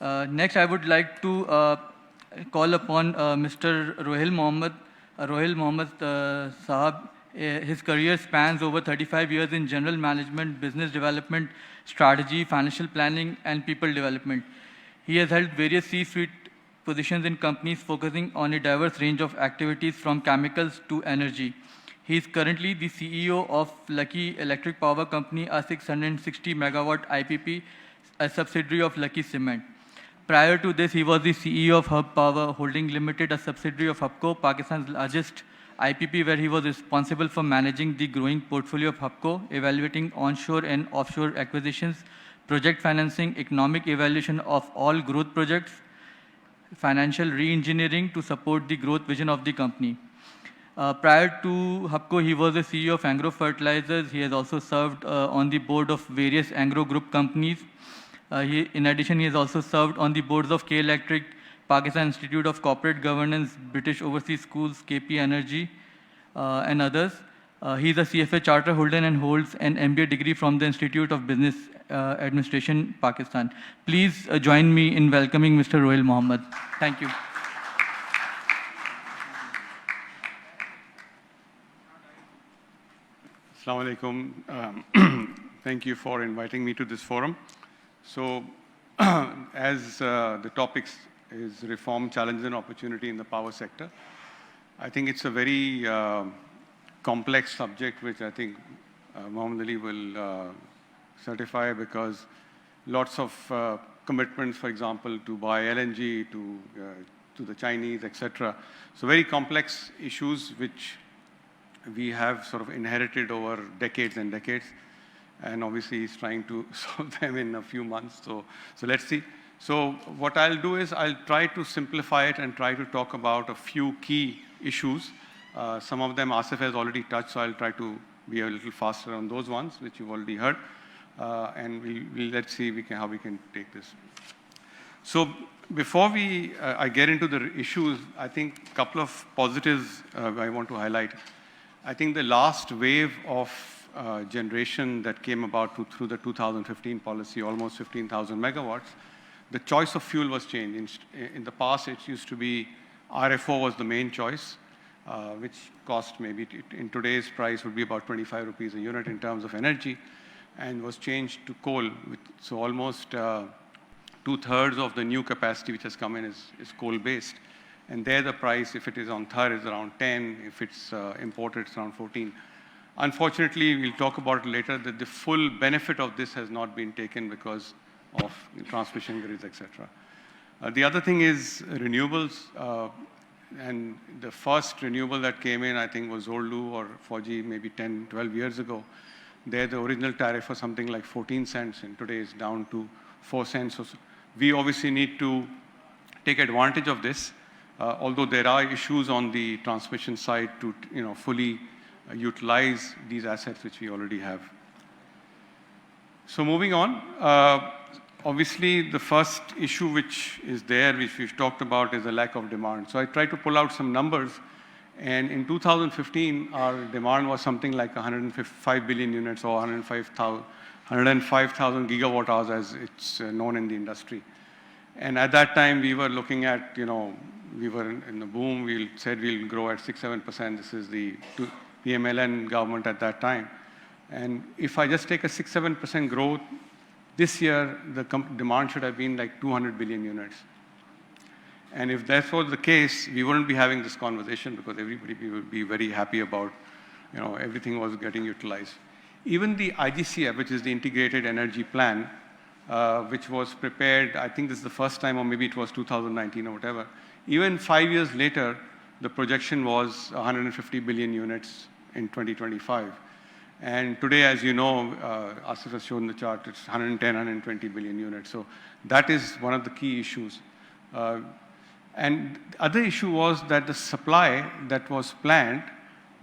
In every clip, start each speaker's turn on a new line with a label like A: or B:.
A: Next, I would like to call upon Mr. Rohil Mohammed Sahab. His career spans over 35 years in general management, business development, strategy, financial planning, and people development. He has held various C-suite positions in companies focusing on a diverse range of activities from chemicals to energy. He is currently the CEO of Lucky Electric Power Company, a 660 megawatt IPP, a subsidiary of Lucky Cement. Prior to this, he was the CEO of Hub Power Holding Limited, a subsidiary of Hubco, Pakistan's largest IPP, where he was responsible for managing the growing portfolio of Hubco, evaluating onshore and offshore acquisitions, project financing, economic evaluation of all growth projects, financial re-engineering to support the growth vision of the company. Prior to Hubco, he was the CEO of Angro Fertilizers. He has also served on the board of various Angro Group companies. In addition, he has also served on the boards of K Electric, Pakistan Institute of Corporate Governance, British Overseas Schools, KP Energy, and others. He is a CFA charter holder and holds an MBA degree from the Institute of Business Administration, Pakistan. Please join me in welcoming Mr. Rohil Mohammed. Thank you.
B: Assalamu alaikum. Thank you for inviting me to this forum. So, as the topic is reform, challenge and opportunity in the power sector, I think it's a very complex subject which I think Mohammed Ali will certify, because lots of commitments, for example, to buy LNG to the Chinese, etc. So very complex issues which we have sort of inherited over decades and decades. And obviously he's trying to solve them in a few months. So let's see. So what I'll do is I'll try to simplify it and try to talk about a few key issues. Some of them Asif has already touched, so I'll try to be a little faster on those ones, which you've already heard. And let's see how we can take this. So before I get into the issues, I think a couple of positives I want to highlight. I think the last wave of generation that came about through the 2015 policy, almost 15,000 megawatts, the choice of fuel was changed. In the past, it used to be RFO was the main choice, which cost maybe in today's price would be about 25 rupees a unit in terms of energy, and was changed to coal. So almost two-thirds of the new capacity which has come in is coal-based. And there the price, if it is on Thar, is around 10. If it's imported, it's around 14. Unfortunately, we'll talk about it later, that the full benefit of this has not been taken because of transmission grids, etc. The other thing is renewables. And the first renewable that came in, I think, was Orlu or Fauji maybe 10, 12 years ago. There, the original tariff was something like 14 cents, and today it's down to 4 cents. So we obviously need to take advantage of this. Although there are issues on the transmission side to fully utilize these assets which we already have. So moving on, obviously the first issue which is there, which we've talked about, is the lack of demand. So I tried to pull out some numbers, and in 2015 our demand was something like 105 billion units, or 105,000 gigawatt hours as it's known in the industry. And at that time we were looking at, we were in the boom. We said we'll grow at 6-7%. This is the PMLN government at that time. And if I just take a 6-7% growth, this year the demand should have been like 200 billion units. And if that was the case, we wouldn't be having this conversation, because everybody would be very happy about, everything was getting utilized. Even the IGCF, which is the Integrated Energy Plan, which was prepared, I think this is the first time, or maybe it was 2019 or whatever. Even 5 years later, the projection was 150 billion units in 2025. And today, as you know, Asif has shown the chart, it's 110, 120 billion units. So that is one of the key issues. And the other issue was that the supply that was planned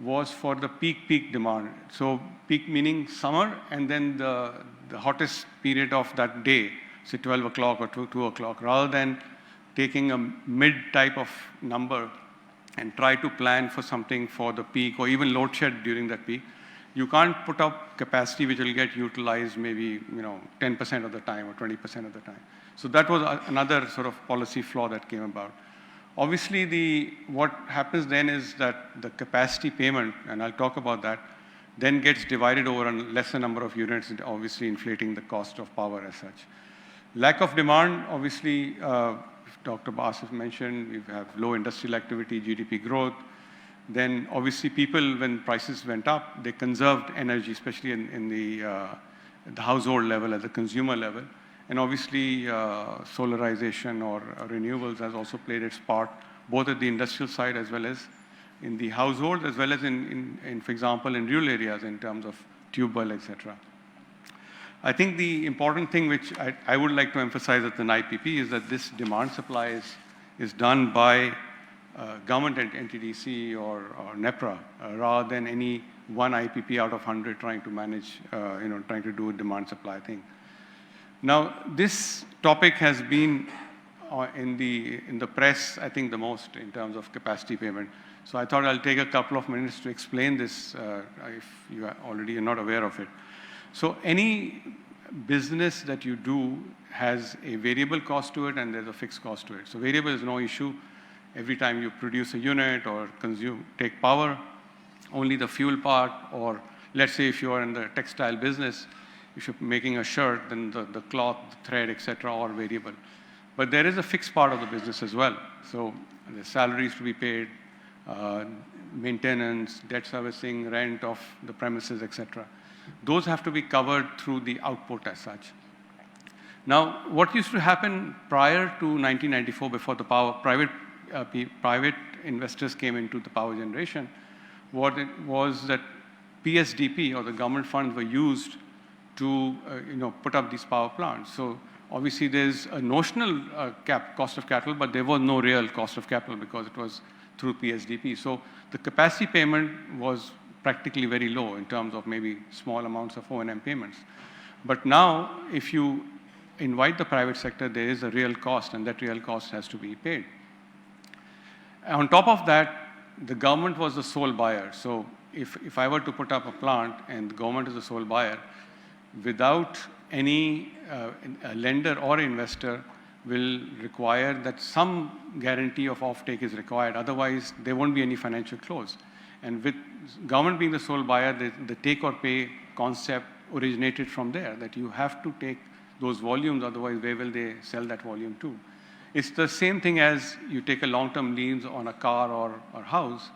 B: was for the peak demand. So peak meaning summer, and then the hottest period of that day, say 12 o'clock or 2 o'clock, rather than taking a mid type of number and try to plan for something for the peak, or even load shed during that peak. You can't put up capacity which will get utilized maybe 10% of the time or 20% of the time. So that was another sort of policy flaw that came about. Obviously, what happens then is that the capacity payment, and I'll talk about that, then gets divided over a lesser number of units, obviously inflating the cost of power as such. Lack of demand, obviously, Dr. Basif mentioned, we have low industrial activity, GDP growth. Then obviously people, when prices went up, they conserved energy, especially in the household level, at the consumer level. And obviously solarization or renewables has also played its part, both at the industrial side as well as in the household, as well as for example, in rural areas in terms of tube well, etc. I think the important thing which I would like to emphasize at an IPP is that this demand supply is done by government NTDC or NEPRA rather than any one IPP out of 100 trying to manage, trying to do a demand supply thing. Now, this topic has been in the press, I think, the most in terms of capacity payment. So I thought I'll take a couple of minutes to explain this if you already are not aware of it. So any business that you do has a variable cost to it and there's a fixed cost to it. So variable is no issue. Every time you produce a unit or take power, only the fuel part, or let's say if you are in the textile business, if you're making a shirt, then the cloth, the thread, etc., are variable. But there is a fixed part of the business as well. So the salaries to be paid, maintenance, debt servicing, rent of the premises, etc. Those have to be covered through the output as such. Now, what used to happen prior to 1994, before the private investors came into the power generation, was that PSDP, or the government funds, were used to put up these power plants. So obviously there's a notional cost of capital, but there was no real cost of capital because it was through PSDP. So the capacity payment was practically very low in terms of maybe small amounts of O&M payments. But now, if you invite the private sector, there is a real cost, and that real cost has to be paid. On top of that, the government was the sole buyer. So if I were to put up a plant and the government is the sole buyer, without any lender or investor will require that some guarantee of offtake is required. Otherwise, there won't be any financial close. And with government being the sole buyer, the take or pay concept originated from there, that you have to take those volumes, otherwise where will they sell that volume to? It's the same thing as you take a long-term lease on a car or house.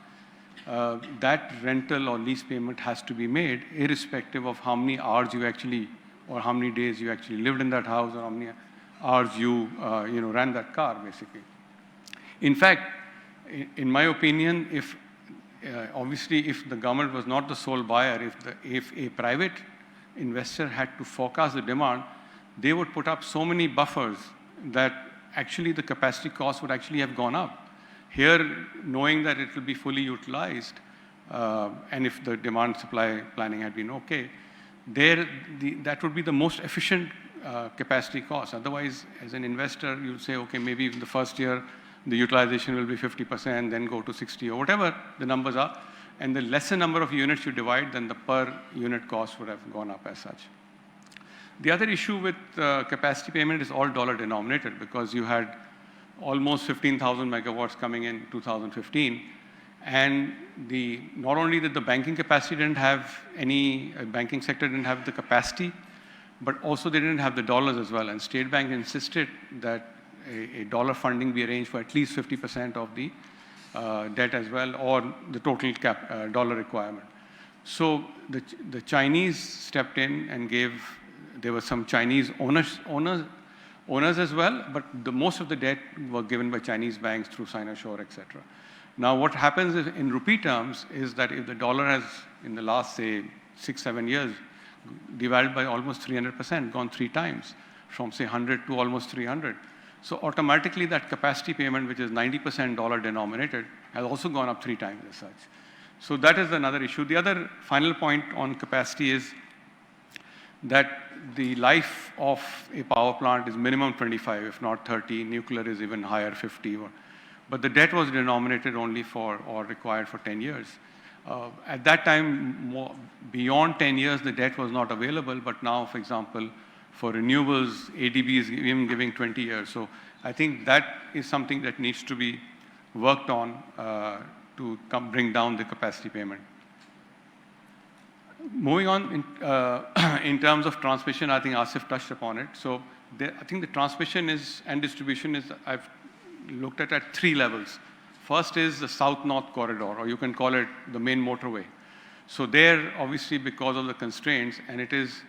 B: That rental or lease payment has to be made irrespective of how many hours you actually, or how many days you actually lived in that house, or how many hours you ran that car, basically. In fact, in my opinion, obviously if the government was not the sole buyer, if a private investor had to forecast the demand, they would put up so many buffers that actually the capacity cost would actually have gone up. Here, knowing that it will be fully utilized, and if the demand supply planning had been okay, that would be the most efficient capacity cost. Otherwise, as an investor, you say, okay, maybe in the first year, the utilization will be 50%, then go to 60, or whatever the numbers are. And the lesser number of units you divide, then the per unit cost would have gone up as such. The other issue with capacity payment is all dollar denominated, because you had almost 15,000 megawatts coming in 2015. And not only did the banking capacity banking sector didn't have the capacity, but also they didn't have the dollars as well. And State Bank insisted that a dollar funding be arranged for at least 50% of the debt as well, or the total dollar requirement. So the Chinese stepped in and there were some Chinese owners as well, but most of the debt were given by Chinese banks through Sinosure, etc. Now, what happens in rupee terms is that if the dollar has, in the last, say, 6-7 years, divided by almost 300%, gone 3 times, from, say, 100 to almost 300. So automatically, that capacity payment, which is 90% dollar denominated, has also gone up 3 times as such. So that is another issue. The other final point on capacity is that the life of a power plant is minimum 25, if not 30. Nuclear is even higher, 50. But the debt was denominated only or required for 10 years. At that time, beyond 10 years, the debt was not available. But now, for example, For renewables, ADB is even giving 20 years. So I think that is something that needs to be worked on to bring down the capacity payment. Moving on, in terms of transmission, I think Asif touched upon it. So I think the transmission and distribution is, I've looked at 3 levels. First is the south-north corridor, or you can call it the main motorway. So there, obviously, because of the constraints, and it is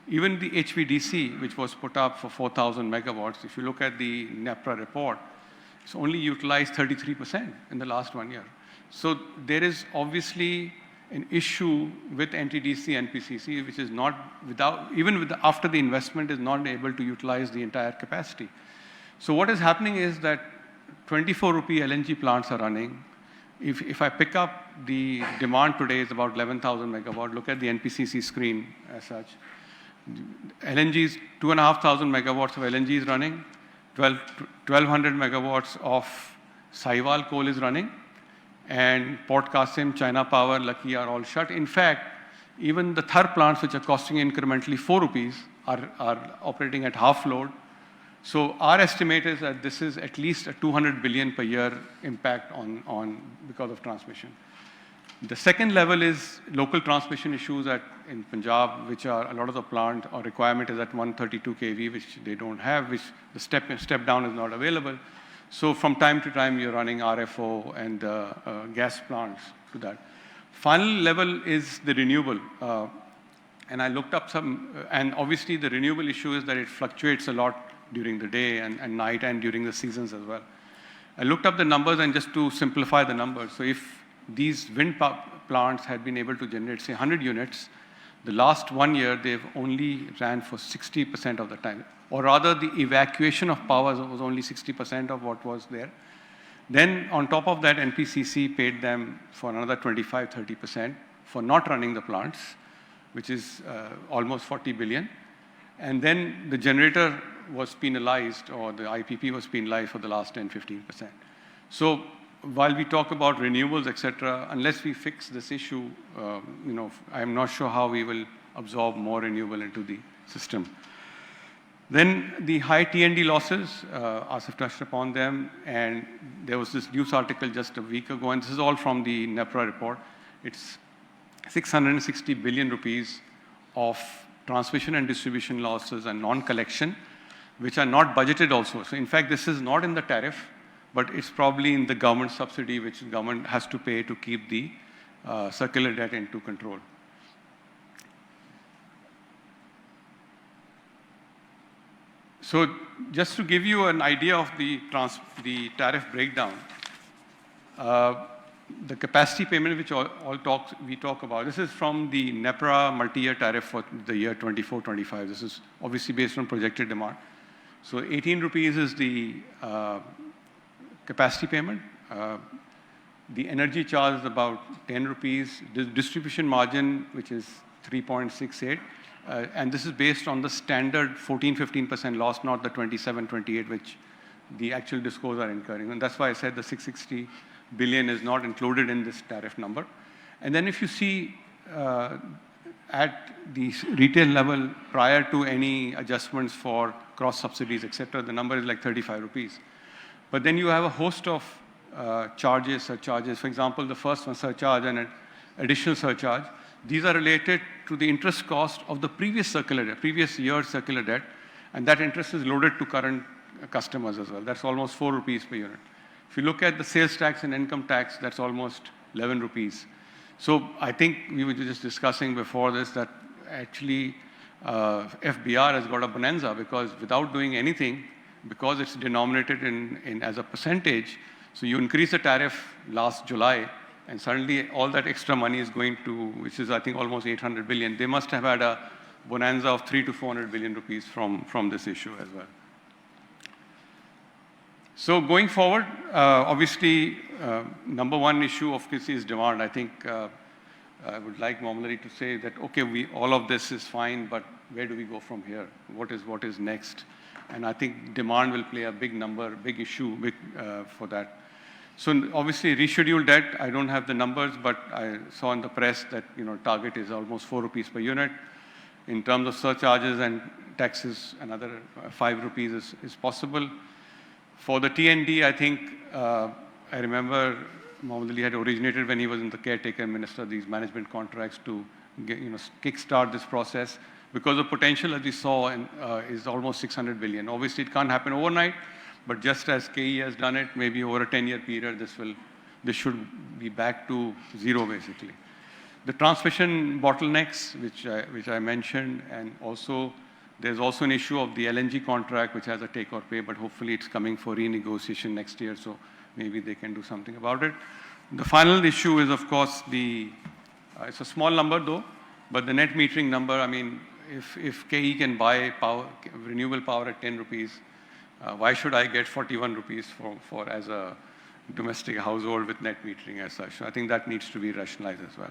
B: even the HVDC, which was put up for 4,000 megawatts, if you look at the NEPRA report, it's only utilized 33% in the last 1 year. So there is obviously an issue with NTDC, NPCC, which is not after the investment is not able to utilize the entire capacity. So what is happening is that 24 rupee LNG plants are running. If I pick up the demand today is about 11,000 megawatt, look at the NPCC screen as such. LNG is 2,500 megawatts of LNG is running, 1,200 megawatts of Sahiwal coal is running, and Port Qasim, China Power, Lucky are all shut. In fact, even the Thar plants, which are costing incrementally 4 rupees, are operating at half load. So our estimate is that this is at least a 200 billion per year impact because of transmission. The second level is local transmission issues in Punjab, which are a lot of the plant or requirement is at 132 kV, which they don't have, which the step down is not available. So from time to time, you're running RFO and gas plants to that. Final level is the renewable. And I looked up and obviously the renewable issue is that it fluctuates a lot during the day and night and during the seasons as well. I looked up the numbers and just to simplify the numbers. So if these wind plants had been able to generate, say, 100 units, the last 1 year, they've only ran for 60% of the time. Or rather, the evacuation of power was only 60% of what was there. Then, on top of that, NPCC paid them for another 25-30% for not running the plants, which is almost 40 billion. And then the generator was penalized, or the IPP was penalized for the last 10-15%. So while we talk about renewables, etc., unless we fix this issue, I'm not sure how we will absorb more renewable into the system. Then the high T&D losses, Asif touched upon them, and there was this news article just a week ago, and this is all from the NEPRA report. It's 660 billion rupees of transmission and distribution losses and non-collection, which are not budgeted also. So in fact, this is not in the tariff, but it's probably in the government subsidy, which the government has to pay to keep the circular debt into control. So just to give you an idea of the tariff breakdown, the capacity payment which we talk about, this is from the NEPRA multi-year tariff for the year 24-25. This is obviously based on projected demand. So 18 rupees is the capacity payment. The energy charge is about 10 rupees. The distribution margin, which is 3.68. And this is based on the standard 14-15% loss, not the 27-28, which the actual discos are incurring. And that's why I said the 660 billion is not included in this tariff number. And then if you see at the retail level, prior to any adjustments for cross subsidies, etc., the number is like 35 rupees. But then you have a host of surcharges. For example, the first one, surcharge and an additional surcharge. These are related to the interest cost of the previous year's circular debt, and that interest is loaded to current customers as well. That's almost 4 rupees per unit. If you look at the sales tax and income tax, that's almost 11 rupees. So I think we were just discussing before this that actually FBR has got a bonanza, because without doing anything, because it's denominated in as a percentage, so you increase the tariff last July, and suddenly all that extra money is going to, which is I think almost 800 billion. They must have had a bonanza of 300 to 400 billion rupees from this issue as well. So going forward, obviously, number one issue of course is demand. I think I would like Mohammed to say that, okay, all of this is fine, but where do we go from here? What is next? And I think demand will play a big issue for that. So obviously, rescheduled debt, I don't have the numbers, but I saw in the press that target is almost 4 rupees per unit. In terms of surcharges and taxes, another 5 rupees is possible. For the T&D, I think, I remember Mohammed Ali had originated when he was in the caretaker minister, these management contracts to get, kickstart this process, because the potential, as we saw, is almost 600 billion. Obviously, it can't happen overnight, but just as KE has done it, maybe over a 10-year period, this should be back to zero, basically. The transmission bottlenecks, which I mentioned, and also there's also an issue of the LNG contract, which has a take or pay, but hopefully it's coming for renegotiation next year, so maybe they can do something about it. The final issue is, of course, it's a small number though, but the net metering number, I mean, if KE can buy renewable power at 10 rupees, why should I get 41 rupees for as a domestic household with net metering as such? So I think that needs to be rationalized as well.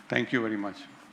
B: Thank you very much.